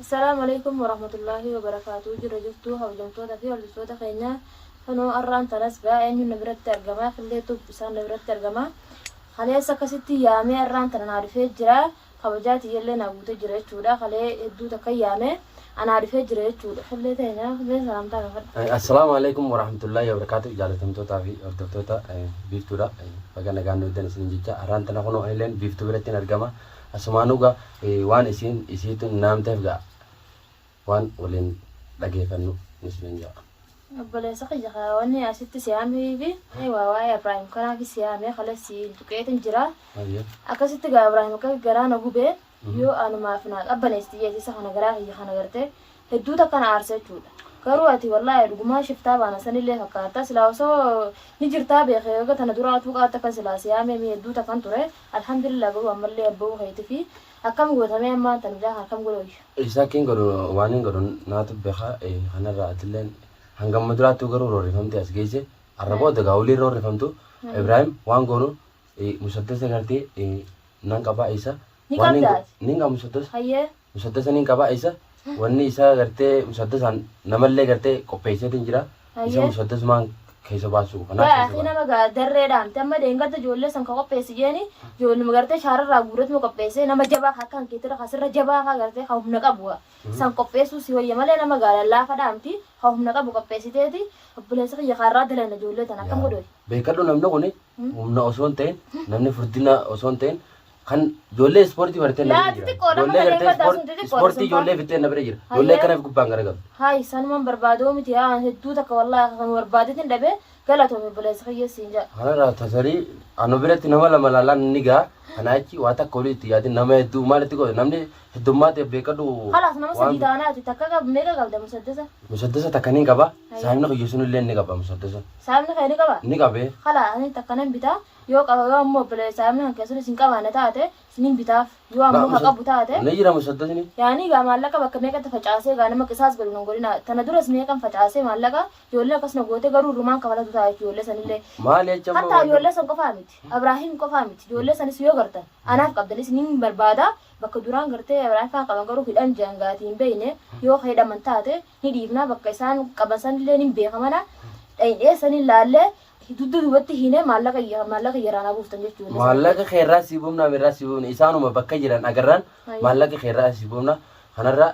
السلام عليكم ورحمة الله وبركاته. جرجفتوها وجمتوها في ولسوتا خينا فنو أران تناس بقى إنه نبرة ترجمة خليتو بسان نبرة ترجمة خليه سكستي يامي أران تنعرفه جرا خبجات يلي نبوت جرا شودا خليه يدو تكي يامي أنا عارفه جرا شودا خليه هنا خليه سلام تعرف. السلام عليكم ورحمة الله وبركاته. جالتهم توتا في أردفتوتا بيفتورا بقى نجانو دنا سنجيجا أران تناخنو إيلين بيفتورا تنرجمة أسمانوغا وان إسيتو نام تفجع وان ولين لقيه فنو نسمينجا. بلا سقي خاوني أسيت سيامي بي أيوة واي إبراهيم كنا في سيامي خلاص تكيت نجرا أكاسيت جا إبراهيم كجرا نجوبه يو أنا ما فينا أبنا استيجي سخنا جرا هي خنا جرته هدوتا كان عرسة شودا كرواتي والله رجما شفتا بانا سنة اللي هكذا سلاوسو نجرتا بيخير قط أنا دورات وقعت كسلا سيامي مي هدوتا كان ترى الحمد لله جو عمل أبوه هيتفي أكم قول تمام ما تنجح أكم قولوش. إذا كين قولو وانين قولو ناتو بخا خنا راتلين هنگام مدراتو قولو روري فهمتي أسجيسه الرباط دعاولي روري فهمتو إبراهيم وان قولو مسدس نعرتي نانكابا إيسا وانين نينغا مسدس هيه مسدس نينكابا إيسا واني إيسا قرتي مسدس نملة قرتي كوبيسة تنجرا إيسا مسدس مان كيسو باسو لا أخينا ما قا درّي دام تما دينغا تجولة سانكا كوبيسة جاني جول مغرتي شارع راغورت مو كوبيسة نما جبا خاكان كيتر خسر جبا خاغرتي خوف نقابوا سان كوبيسو سوى يمالي نما قا لا فدامتي خوف نقابو كوبيسة تيتي بلسك يخارات دلنا جولة تنا كم قدوي بيكادو نمنا كوني ومنا أسوان تين نمنا فردينا أسوان تين خان جولة سبورتي ورتين نبريجرا جولة ورتين سبورتي جولة فيتين نبريجرا جولة كنا في كوبان غرقا هاي سانمان بربادو متيا هدو تك والله خان بربادتين دبه قالتهم بلسك يسينجا أنا را تسري أنا بريت نملا ملالا نيجا أنا أشي واتا كولي تيادي نمى دو مالي تيجو نمني هدومات بيكادو خلاص نما سديدانا تتكا ميجا قبل مسدسة مسدسة تكانين كبا سامنا خيوسون اللي نيجا مسدسة سامنا خيني كبا نيجا به خلاص أنا تكنا بيتا يو كأو مو بلا سامنا هنكسر سينكا وانا تاته سنين بيتا يو أمو هكا بتاته نيجي را مسدسة ني يعني قام مالك بك ميجا تفجعسه قانا ما كساس قالوا نقولنا تندرس ميجا فجعسه مالك يقولنا كسر نقوته قالوا رومان كوالا تطاعي يقولنا سنيله مالي أجمع حتى يقولنا سنكو فهمت إبراهيم كو فهمت يقولنا سني سيو قرطن أنا قبل سنين بربادا بك دوران قرطة إبراهيم فان قبل قالوا في الأنجان قاتين بينه يو خيدا من تاته نديفنا بك إنسان قبل سن اللي نبيه كمانا إيه سني لالله دودو دوبتي هنا مالك يرانا بوفتن جتوني مالك خيرا سيبومنا مرا سيبومنا إسانو ما بكا جيران أجران مالك خيرا سيبومنا خنرا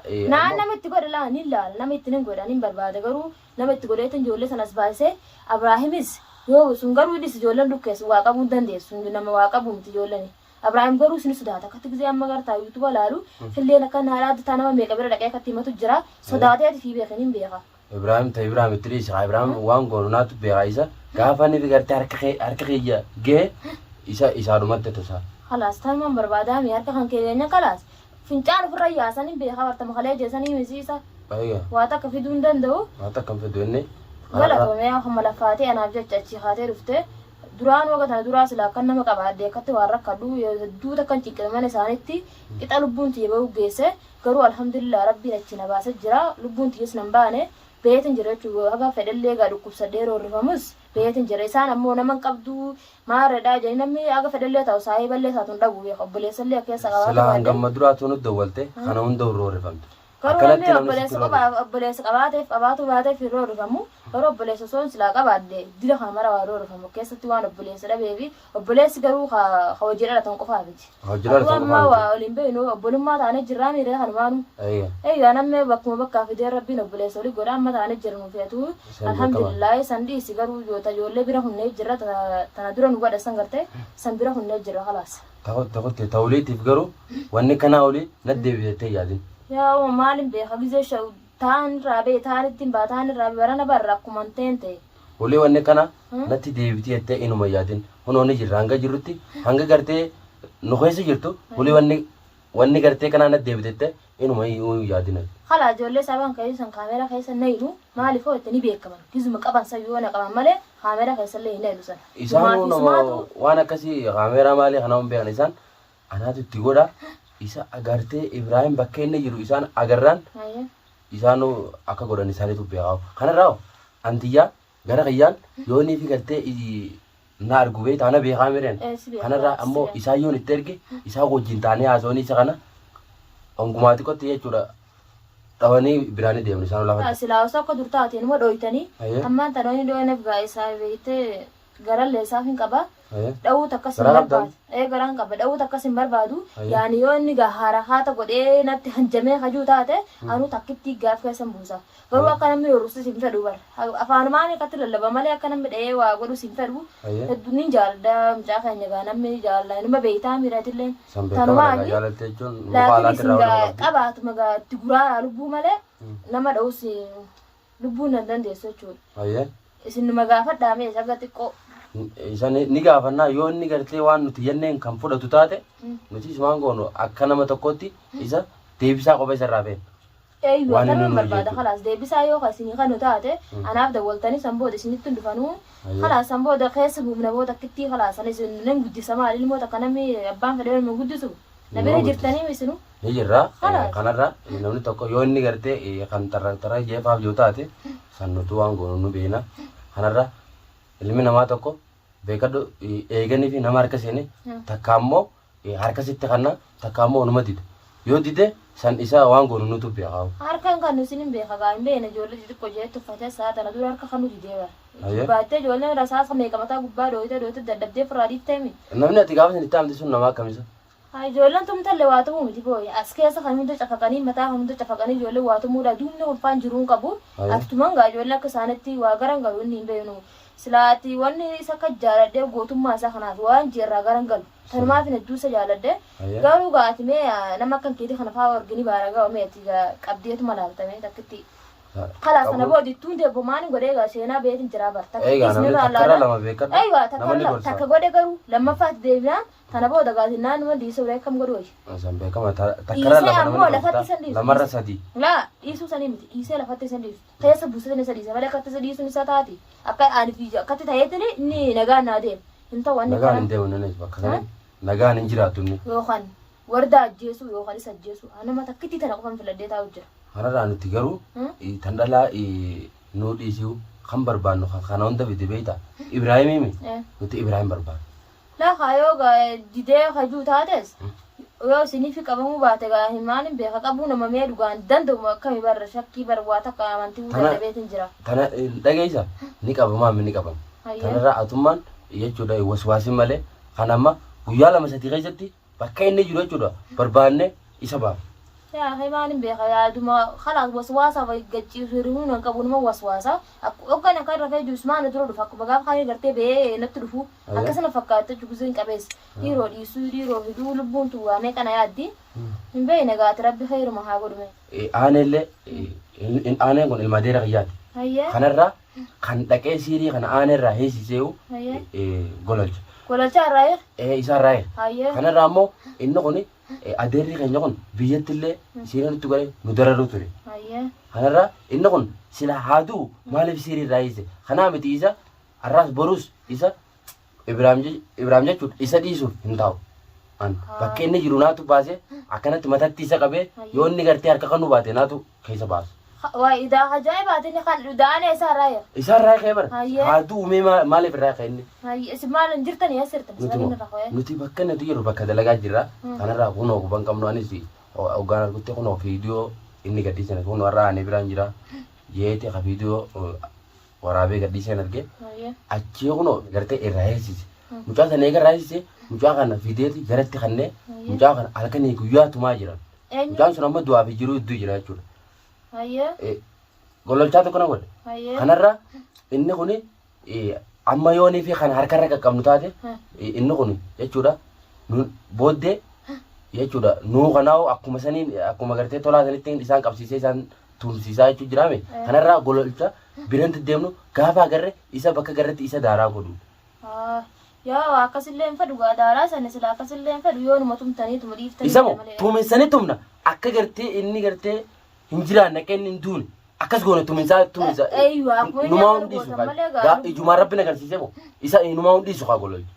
نمت تقول لا نيلا نمت نقول أنا برباد قرو نمت تقول تنجول سناس باسه إبراهيمس يو سنقرو دي سجولن لوكس واقع بودن دي سنجنا ما واقع بوم تجولني إبراهيم قرو سني سداتا كتجزي أما قرتا يوتيوب لالو خلينا كان هذا تانا ما ميكبر لقيه كتيمة تجرا سداتا في بيخنين بيخا إبراهيم تا إبراهيم تريش إبراهيم وان قرنات بيعيسى كافني في قرت أركخية جه إيسا رومات تسا خلاص تمام بربادا ميار كهان كيرنا خلاص فنجان في الرئيس أنا بيخا ورتم خليه جسني مسيسا أيوة واتا كفي دون دندو واتا كم في دوني ولا تومي هم ملفاتي أنا بجت أشي خاطر رفته duraan waqtii kana duraa silaa kan nama qabaadde akkatti waan rakkadhu duuta kan ciqqilman isaanitti qixa lubbuun tiyya bahuu geesse garuu alhamdulillah rabbiin achi na baasa jira lubbuun tiyyas nan baane beetin jira jechuudha haga fedhallee gaa dhukkubsadhee roorrifamus beetin jira isaan ammoo naman qabdu maaredhaa jedhanii namni haga fedhallee ta'u saayii ballee isaatuun dhabu obboleessallee keessa qabaatu silaa hangamma duraatu nu dawwalte kana hunda roorrifamte garuu namni obboleessa qabaatu baateef yeroo rifamu garuu obboleessa soon silaa qabaadde dila kana mara waa yeroo rifamu keessatti waan obboleessa dhabeefi obboleessi garuu hojii dhalatan qofaa miti garuu amma waa waliin beeknu obbolummaa taanee jirraa miidhee kanumaanu eegaa namni bakkuma bakkaa fidee rabbiin obboleessa olii godha amma taanee jiranu feetu alhamdulillah san dhiisi garuu yoota ijoollee bira hunnee jirra tana dura nu godha san gartee san bira hunnee jirra khalaas ta'uliitiif garuu wanni kanaa olii naddeebitee yaadin yaa maalin beeka gizee shau taan raabee taanittiin baataan raabee barana barra akkuma teente olii wanni kana natti deebitii jettee inuma yaadin hunoonni jirra hanga jirrutti hanga gartee nu keessa jirtu olii wanni gartee kanaa natti deebitee inuma yaadin khala ijoollee saban keessan kaameera keessa nayinu maaliif hojjete ni beekaman gizuma qaban sayyoo na qaban malee kaameera keessa illee hin nayinu san isaan waan akkasii kaameera maali kana hin beekan isaan anaatu itti godha isa agartee Ibrahim bakka inni jiru isaan agarraan isaan akka godhan isaaniitu beekamu kanarraa antiyyaa gara qiyyaan yoonii fi gartee na argu bee taana beekaa mireen kanarraa ammoo isaan yoon itti erge isaa wajjin taanee haasoonii isa kana ongumaati qotti jechuudha dhawanii biraanii deemni isaan lafa. Silaa osoo akka dur taatee numa dhooytanii ammaan tanoonni dhooyneef isaa beektee garallee isaaf hin qaba. Dhawuut akkas hin barbaadu. Garaan qaba dhawuut akkas hin barbaadu. Yaani yoo inni gahaara haata godhee natti hanjamee hajuu taate anu takkitti gaaf keessan buusa. Garuu akka namni yoruusis hin fedhu bara. Afaanumaan akkatti lallaba malee akka namni dha'ee waa godhus hin fedhu. Hedduun ni jaalladha mucaa keenya gaa namni jaalladha numa beektaa miiratillee. Tanumaani laakiin isin qabaatuma gaa itti guraa lubbuu malee nama dha'us lubbuun hin dandeessu jechuudha. Isin numa gaafadhaa mee isa xiqqoo. Isa ni gaafannaa yoo inni gartee waan nuti jenneen kan fudhatu taate nuti isumaan goonu akka nama tokkotti isa deebisaa qofa isarraa fe'en. Waan nama barbaada khalaas deebisaa yoo isinii kanu taate anaaf dawwaltanii san booda isinitti dhufanuu khalaas san booda keessa buufna booda akkitti khalaas anis nan guddisa maal ilmoota akka namni abbaan fedhee nama guddisu nabira jirtanii isinu. Ni jirra kanarra namni tokko yoo inni gartee kan tarra jeefaaf yoo taate san nuti waan goonu nu beena kanarra. Ilmi namaa tokko beekadhu eeganii fi nama harka seene takka ammoo harka sitti kanna takka ammoo onuma dide yoo dide san isaa waan goonu nutu beekamu. Harkaan kan nuti hin beeka gaa hin beekne ijoollee xixiqqoo jeetu uffatee sa'a tana dura harka kan nuti deema. Baattee ijoolleen rasaasa meeqamataa gubbaa dooyite daddabdee firraa dhiiftee. Namni ati gaafa sanitti amti sun nama akkamisa? Ijoolleen tumtallee waa tumuu miti booyi as keessa kan hunda cafaqanii mataa kan hunda cafaqanii ijoollee waa tumuudha duubni ulfaan jiruun qabu aktuman gaa ijoollee akka isaanitti waa garan galu inni hin beeknu. Silaati wanni isa akka jaaladhee gootummaa isaa kanaaf waan jirraa garan galu tanumaaf hedduu isa jaaladhee garuu gaatimee nama akkan keetii kana fa'aa arganii baara ga'a meeti qabdeetu malaaltamee takkitti khalaas sana boodittuun deebbo maani godhee gaa seenaa beetin jiraa barta takka godhe garuu lammaffaatti deebinaan tana booda gaatinnaan nama dhiisuu beekam godhu dhiisee ammoo lafatti san dhiisu lamarra sadii laa dhiisuu sanii miti dhiisee lafatti san dhiisu keessa buusatanii isa dhiisa malee akkatti isa dhiisuun isaa taati akka aaniif akkatti ta'eetini inni nagaan naa deema hin ta'u wanni nagaan hin deemu nanis bakka sana nagaan hin jiraatu inni yookaan warda ajjeesu yookaan isa ajjeesu nama takkitti tana qofan filadhee taa'u jira. Kanarraa nuti garuu tan dhalaa nuu dhiisuu kan barbaannu kana hunda fide beektaa Ibraahimii nuti Ibraahim barbaannu. Laa yoo didee hajuu taates yoo isiniif qabamuu baate gaa himaan hin beeka qabuu nama mee dhugaan danda'u akkamii barra shakkii barwaa takka amantii hunda beetin jira. Tana dhageessa ni qabamaa ni qabama. Kanarraa atummaan jechuudha waswaasi malee kan amma guyyaa lama sadii keessatti bakka inni jiru jechuudha barbaanne isa baafna. Yaa himaan hin beeka yaaduma khalaas waswaasa gacciisu hir'uun hin qabu nama waswaasa hoggana kan rafee jusmaan dura dhufa akkuma gaafa kan gartee bee natti dhufu akkasuma fakkaata jechuudha hin qabees dhiiroo dhiisuu dhiiroo hidhuu lubbuun tuwaamee kana yaaddi hin beekne gaati rabbi heeruma haa godhume. Aaneellee aaneen kun ilma deera kiyyaati. Kanarraa kan dhaqee siirii kana aaneerraa heesiseewu gololcha. Gololcha irraa isaa irraa kanarraa ammoo inni kun adeerri keenya kun biyyattillee siirii nutti godhe nu dararuu ture. Kanarraa inni kun sila haaduu maaliif siirii irraa hiise kanaa miti isa arraas boruus isa Ibraahim jechuudha isa dhiisuuf hin taa'u. Bakka inni jiru naatu baasee akkanatti matatti isa qabee yoo inni gartee harka kan nu baate naatu keessa baasu. Waa idaa ajaa'ibaati inni kan daanee isaa irraa isaa irraa ka'ee bara haaduu uumee maaliif irraa ka'e inni. Isin maal hin jirtanii as jirtan nuti bakka nuti jiru bakka dalagaa jirra kanarraa kunoo guban qabnu anis hoggaan argutti kunoo viidiyoo inni gadhiisan kunoo har'a ani biraan jira jeete ka viidiyoo waraabee gadhiisan arge achii kunoo gartee irraa heesise mucaa sana eega irraa heesise mucaa kana fideeti garatti kannee mucaa kana halkanii guyyaa tumaa jiran mucaan sun amma du'aa fi jiruu iddoo jira jechuudha. Gololchaa tokko na godhe kanarraa inni kun amma yoonii fi kan harkarra qaqqabnu taate inni kun jechuudha booddee jechuudha nuu kanaa'u akkuma saniin akkuma gartee tolaa sanitti isaan qabsiisee isaan tumsiisaa jechuudha jiraame kanarraa gololcha biratti deemnu gaafa agarre isa bakka garratti isa daaraa godhu. Yaa akkasillee hin fedhu daaraa sana sila akkasillee hin fedhu yoo numa tumtanii tuma dhiiftanii. Isa moo tuminsanii tumna akka gartee inni gartee hin jiraanne akka inni hin duune akkas goone tuminsaa numaa hundi dhiisu kaa ijumaan rabbi agarsiisee moo isa numaa hundi dhiisu kaa gololcha.